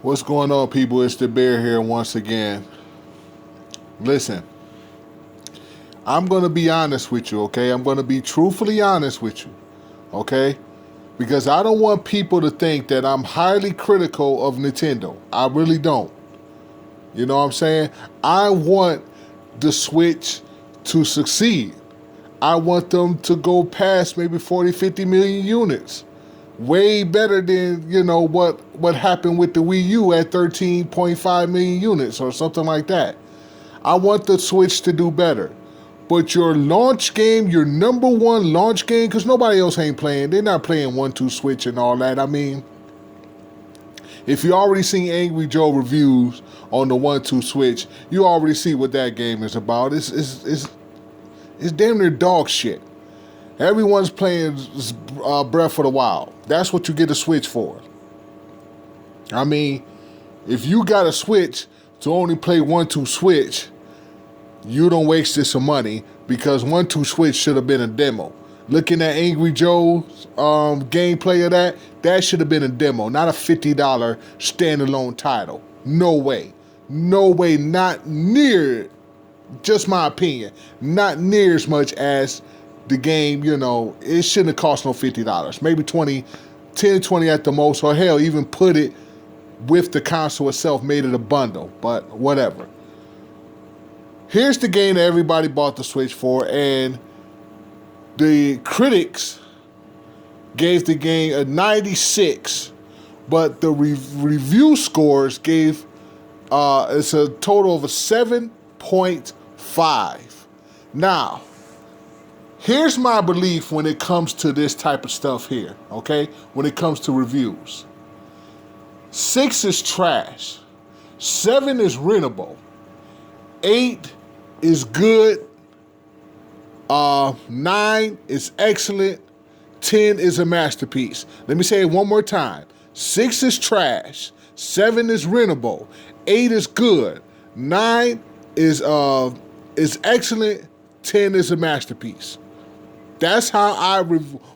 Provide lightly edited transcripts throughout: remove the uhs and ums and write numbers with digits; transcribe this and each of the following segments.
What's going on, people? It's the Bear here once again. Listen, I'm going to be honest with you, okay? I'm going to be truthfully honest with you, okay? Because I don't want people to think that I'm highly critical of Nintendo. I really don't. You know what I'm saying? I want the Switch to succeed. I want them to go past maybe 40, 50 million units. Way better than, what happened with the Wii U at 13.5 million units or something like that. I want the Switch to do better. But your launch game, your number one launch game, because nobody else ain't playing. They're not playing 1-2 Switch and all that. I mean, if you already seen Angry Joe reviews on the 1-2 Switch, you already see what that game is about. It's damn near dog shit. Everyone's playing Breath of the Wild. That's what you get a Switch for. I mean, if you got a Switch to only play 1-2 Switch, you don't waste some money because 1-2 Switch should have been a demo. Looking at Angry Joe's gameplay of that should have been a demo, not a $50 standalone title. No way. No way, not near, just my opinion, not near as much as the game, it shouldn't have cost no $50. Maybe 20, 10, 20 at the most, or hell, even put it with the console itself, made it a bundle, but whatever. Here's the game that everybody bought the Switch for, and the critics gave the game a 96, but the review scores gave, it's a total of a 7.5. Now, here's my belief when it comes to this type of stuff here, okay? When it comes to reviews. 6 is trash. 7 is rentable. 8 is good. 9 is excellent. 10 is a masterpiece. Let me say it one more time. 6 is trash. 7 is rentable. 8 is good. 9 is excellent. 10 is a masterpiece. That's how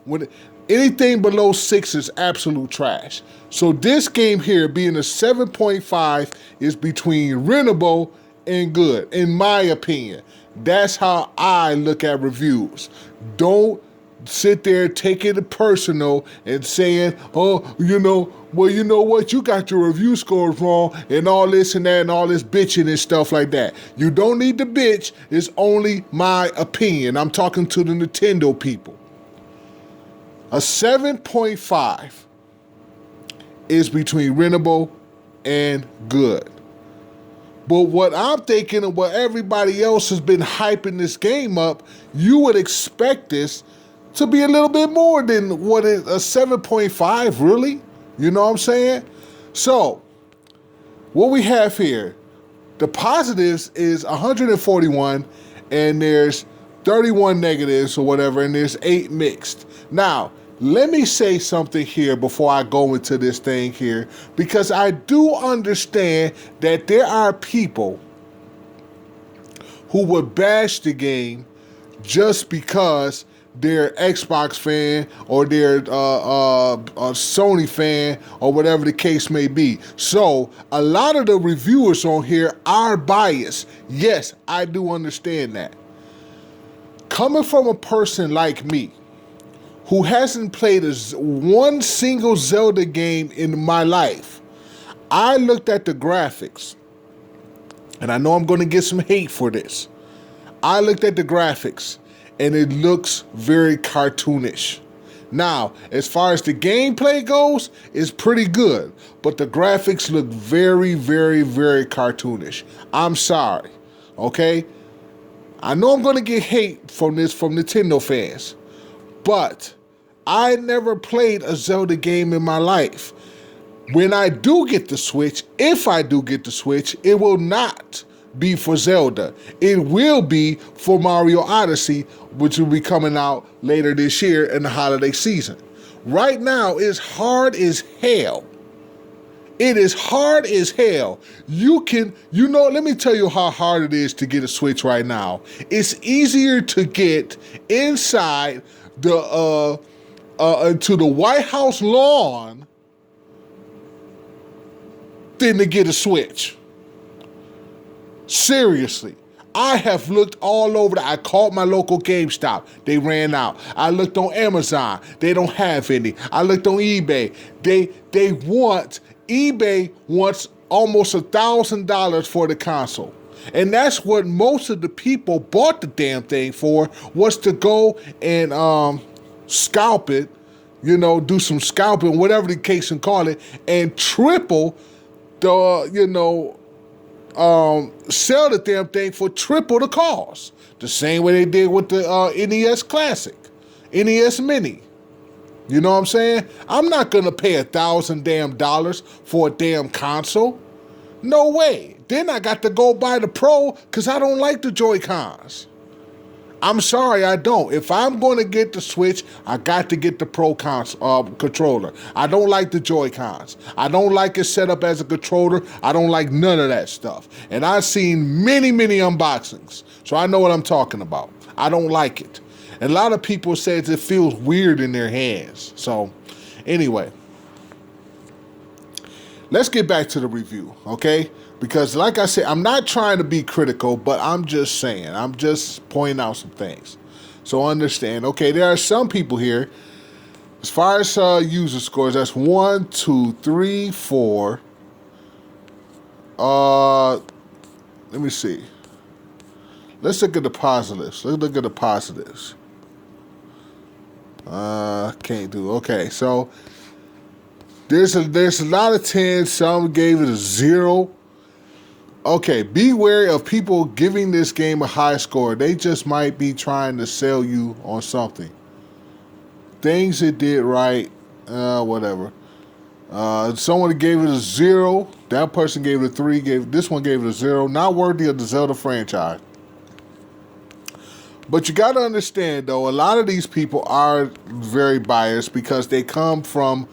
when anything below 6 is absolute trash. So this game here, being a 7.5, is between rentable and good, in my opinion. That's how I look at reviews. Don't sit there taking it personal and saying, oh, you know what, you got your review scores wrong and all this and that and all this bitching and stuff like that. You don't need to bitch. It's only my opinion. I'm talking to the Nintendo people. A 7.5 is between rentable and good. But what I'm thinking and what everybody else has been hyping this game up, you would expect this to be a little bit more than what is a 7.5, really? You know what I'm saying? So, what we have here, the positives is 141, and there's 31 negatives or whatever, and there's 8 mixed. Now, let me say something here before I go into this thing here, because I do understand that there are people who would bash the game just because they're Xbox fan or they're a Sony fan or whatever the case may be. So a lot of the reviewers on here are biased. Yes, I do understand that. Coming from a person like me, who hasn't played one single Zelda game in my life, I looked at the graphics, and I know I'm going to get some hate for this. I looked at the graphics, and it looks very cartoonish. Now, as far as the gameplay goes, it's pretty good, but the graphics look very, very, very cartoonish. I'm sorry, okay? I know I'm going to get hate from this from Nintendo fans, but I never played a Zelda game in my life. When I do get the Switch, if I do get the Switch, it will not be for Zelda. It will be for Mario Odyssey, which will be coming out later this year in the holiday season. Right now, it's hard as hell. It is hard as hell. Let me tell you how hard it is to get a Switch right now. It's easier to get inside to the White House lawn nothing to get a Switch. Seriously. I have looked all over. I called my local GameStop. They ran out. I looked on Amazon. They don't have any. I looked on eBay. eBay wants almost $1,000 for the console. And that's what most of the people bought the damn thing for, was to go and scalp it, do some scalping, whatever the case and call it, and triple the, sell the damn thing for triple the cost. The same way they did with the NES Classic, NES Mini. You know what I'm saying? I'm not gonna pay $1,000 for a damn console. No way. Then I got to go buy the Pro because I don't like the Joy-Cons. I'm sorry, I don't. If I'm going to get the Switch, I got to get the Pro controller. I don't like the Joy-Cons. I don't like it set up as a controller. I don't like none of that stuff. And I've seen many, many unboxings, so I know what I'm talking about. I don't like it. And a lot of people say it feels weird in their hands. So, anyway, let's get back to the review, okay? Because like I said, I'm not trying to be critical, but I'm just saying. I'm just pointing out some things. So understand, okay, there are some people here, as far as user scores, that's 1, 2, 3, 4. Let me see. Let's look at the positives. Let's look at the positives. Can't do. Okay, so there's a lot of 10s. Some gave it a 0. Okay, be wary of people giving this game a high score. They just might be trying to sell you on something. Things it did right, whatever. Someone gave it a 0. That person gave it a 3. This one gave it a 0. Not worthy of the Zelda franchise. But you got to understand, though, a lot of these people are very biased because they come from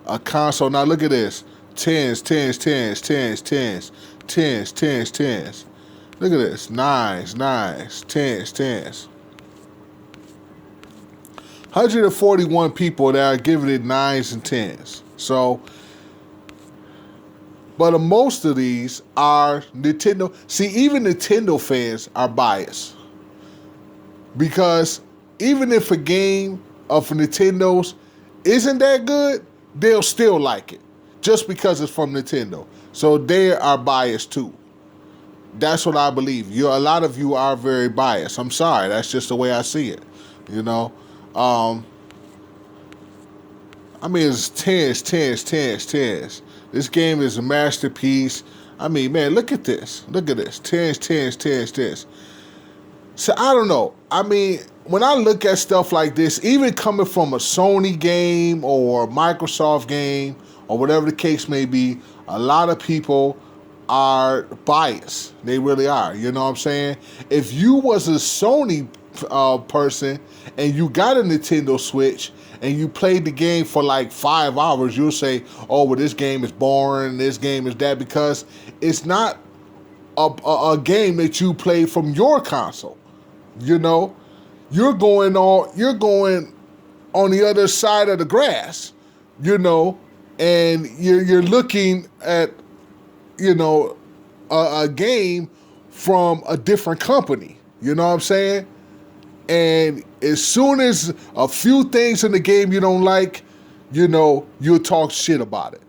a console. Now, look at this. 10s, 10s, 10s, 10s, 10s. 10s, 10s, 10s. Look at this. 9s, 9s, 10s, 10s. 141 people that are giving it 9s and 10s. So, but most of these are Nintendo. See, even Nintendo fans are biased. Because even if a game of Nintendo's isn't that good, they'll still like it. Just because it's from Nintendo. So they are biased too. That's what I believe. A lot of you are very biased. I'm sorry. That's just the way I see it. I mean, it's 10s, 10s, 10s, 10s. This game is a masterpiece. I mean, man, look at this. Look at this. 10s, 10s, 10s, 10s. So I don't know. I mean, when I look at stuff like this, even coming from a Sony game or a Microsoft game or whatever the case may be, a lot of people are biased. They really are. You know what I'm saying? If you was a Sony person and you got a Nintendo Switch and you played the game for like 5 hours, you'll say, oh, well, this game is boring, this game is that, because it's not a game that you play from your console. You're going on the other side of the grass, and you're looking at, a game from a different company. You know what I'm saying? And as soon as a few things in the game you don't like, you'll talk shit about it.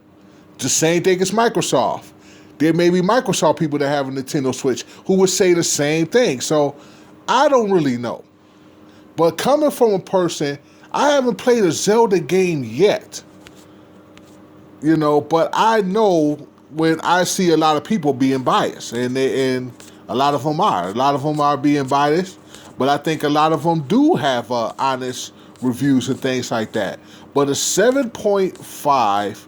The same thing as Microsoft. There may be Microsoft people that have a Nintendo Switch who would say the same thing. So I don't really know. But coming from a person, I haven't played a Zelda game yet. But I know when I see a lot of people being biased, and a lot of them are. A lot of them are being biased, but I think a lot of them do have honest reviews and things like that. But a 7.5,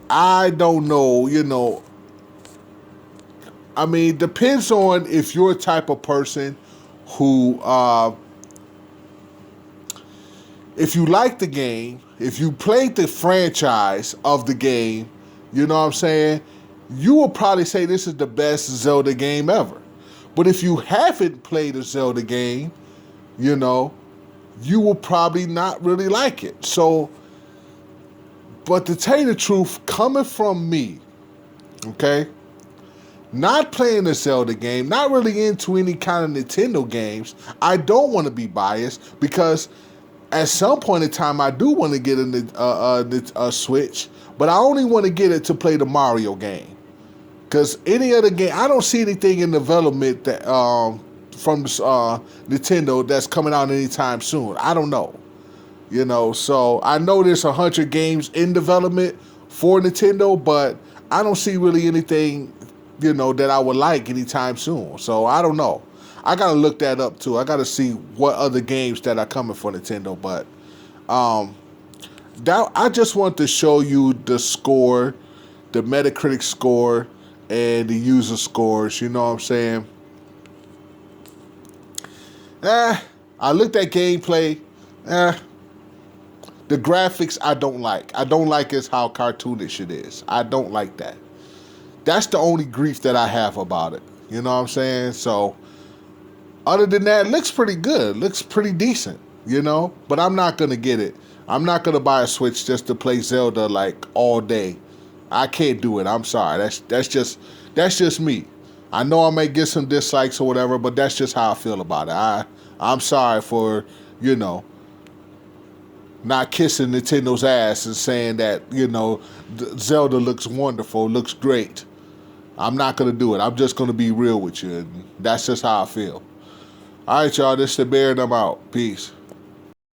I don't know, I mean, depends on if you're a type of person who, if you like the game, if you played the franchise of the game, you know what I'm saying, you will probably say this is the best Zelda game ever. But if you haven't played a Zelda game, you will probably not really like it. So, but to tell you the truth, coming from me, Okay? Not playing the Zelda game, not really into any kind of Nintendo games. I don't want to be biased because at some point in time I do want to get a Switch, but I only want to get it to play the Mario game. Because any other game, I don't see anything in development that from Nintendo that's coming out anytime soon. I don't know. You know, so I know there's 100 games in development for Nintendo, but I don't see really anything, you know, that I would like anytime soon. So I don't know. I gotta look that up too. I gotta see what other games that are coming for Nintendo. But that I just want to show you the score, the MetaCritic score, and the user scores. You know what I'm saying? I looked at gameplay. The graphics I don't like. I don't like is how cartoonish it is. I don't like that. That's the only grief that I have about it. You know what I'm saying? So, other than that, it looks pretty good. It looks pretty decent, you know? But I'm not going to get it. I'm not going to buy a Switch just to play Zelda like all day. I can't do it. I'm sorry. That's just me. I know I may get some dislikes or whatever, but that's just how I feel about it. I'm sorry for, you know, not kissing Nintendo's ass and saying that, you know, Zelda looks wonderful, looks great. I'm not going to do it. I'm just going to be real with you. And that's just how I feel. All right, y'all. This is the Bear, and I'm out. Peace.